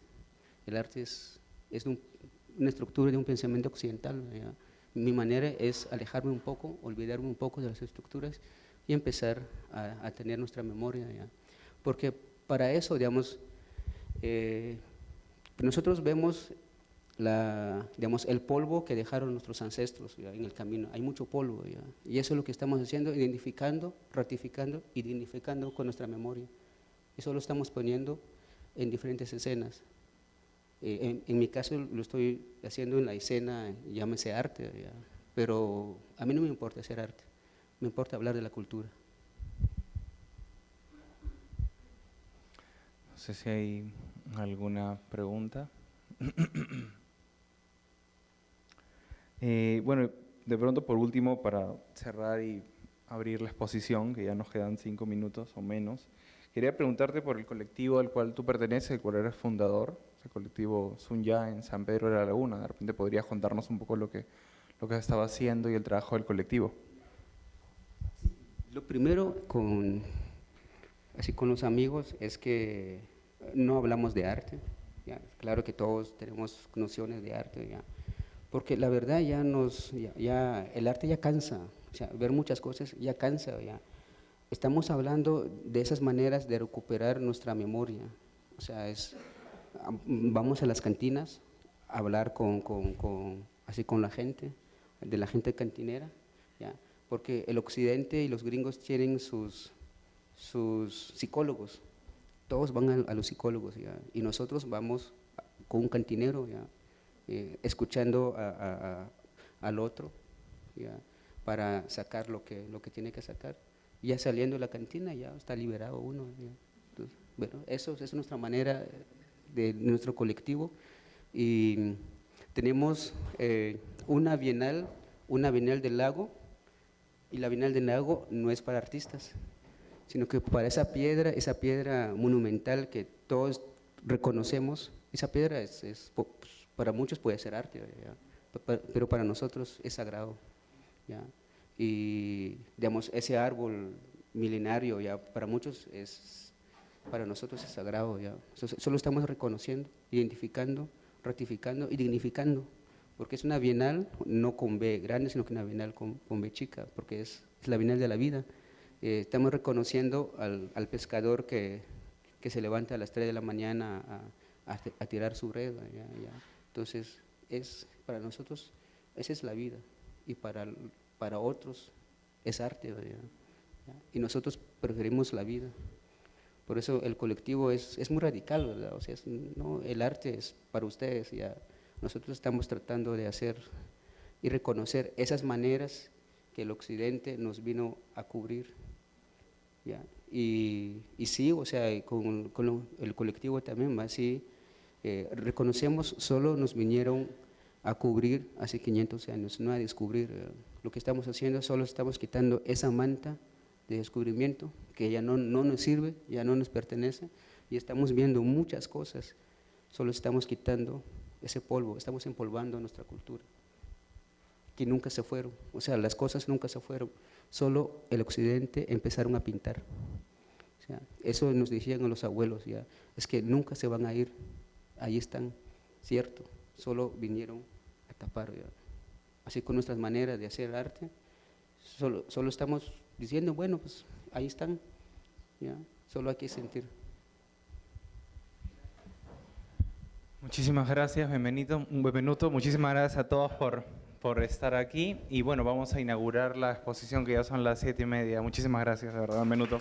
Speaker 2: El arte es una estructura de un pensamiento occidental, ¿ya? Mi manera es alejarme un poco, olvidarme un poco de las estructuras y empezar a tener nuestra memoria, ¿ya? Porque para eso, digamos, nosotros vemos digamos, el polvo que dejaron nuestros ancestros, ¿ya? En el camino. Hay mucho polvo, ¿ya? Y eso es lo que estamos haciendo, identificando, ratificando y dignificando con nuestra memoria. Eso lo estamos poniendo en diferentes escenas. En mi caso lo estoy haciendo en la escena, llámese arte, ¿ya? Pero a mí no me importa hacer arte, me importa hablar de la cultura.
Speaker 1: No sé si hay alguna pregunta. Bueno, de pronto por último, para cerrar y abrir la exposición, que ya nos quedan 5 minutos o menos, quería preguntarte por el colectivo al cual tú perteneces, el cual eres fundador, el colectivo Sunya en San Pedro de la Laguna. De repente podrías contarnos un poco lo que has estado haciendo y el trabajo del colectivo.
Speaker 2: Lo primero, así con los amigos, es que no hablamos de arte, ¿ya? Claro que todos tenemos nociones de arte, ¿ya? Porque la verdad el arte ya cansa, o sea, ver muchas cosas ya cansa, ya. Estamos hablando de esas maneras de recuperar nuestra memoria, o sea, vamos a las cantinas a hablar así con la gente, de la gente cantinera, ya. Porque el occidente y los gringos tienen sus psicólogos, todos van a los psicólogos, ¿ya? Y nosotros vamos con un cantinero, ¿ya? Escuchando al otro, ¿ya? Para sacar lo que tiene que sacar. Ya saliendo de la cantina ya está liberado uno, ¿ya? Entonces, bueno, eso es nuestra manera de nuestro colectivo. Y tenemos una bienal del lago, y la Bienal del Lago no es para artistas, sino que para esa piedra monumental que todos reconocemos. Esa piedra para muchos puede ser arte, ¿ya? Pero para nosotros es sagrado, ¿ya? Y digamos, ese árbol milenario, ya para muchos para nosotros es sagrado, ¿ya? Solo estamos reconociendo, identificando, ratificando y dignificando, porque es una bienal no con B grande, sino que una bienal con B chica, porque es la bienal de la vida. Estamos reconociendo al pescador que se levanta a las 3 de la mañana a tirar su red, ¿ya? Entonces, para nosotros esa es la vida, y para otros es arte, ¿ya? Y nosotros preferimos la vida. Por eso el colectivo es muy radical, ¿verdad? O sea, no, el arte es para ustedes, ya. Nosotros estamos tratando de hacer y reconocer esas maneras que el occidente nos vino a cubrir, ¿ya? Y sí, o sea, con el colectivo también, ¿va? Sí, reconocemos, solo nos vinieron a cubrir hace 500 años, no a descubrir. Lo que estamos haciendo, solo estamos quitando esa manta de descubrimiento que ya no nos sirve, ya no nos pertenece, y estamos viendo muchas cosas, solo estamos quitando ese polvo, estamos empolvando nuestra cultura, que nunca se fueron, o sea, las cosas nunca se fueron, solo el occidente empezaron a pintar. O sea, eso nos decían los abuelos, ya, es que nunca se van a ir, ahí están, cierto, solo vinieron a tapar, ya. Así con nuestras maneras de hacer arte, solo estamos diciendo, bueno, pues ahí están, ya, solo hay que sentir.
Speaker 1: Muchísimas gracias, Benvenuto. Muchísimas gracias a todos por estar aquí. Y bueno, vamos a inaugurar la exposición, que ya son las 7:30. Muchísimas gracias, de verdad, Benvenuto.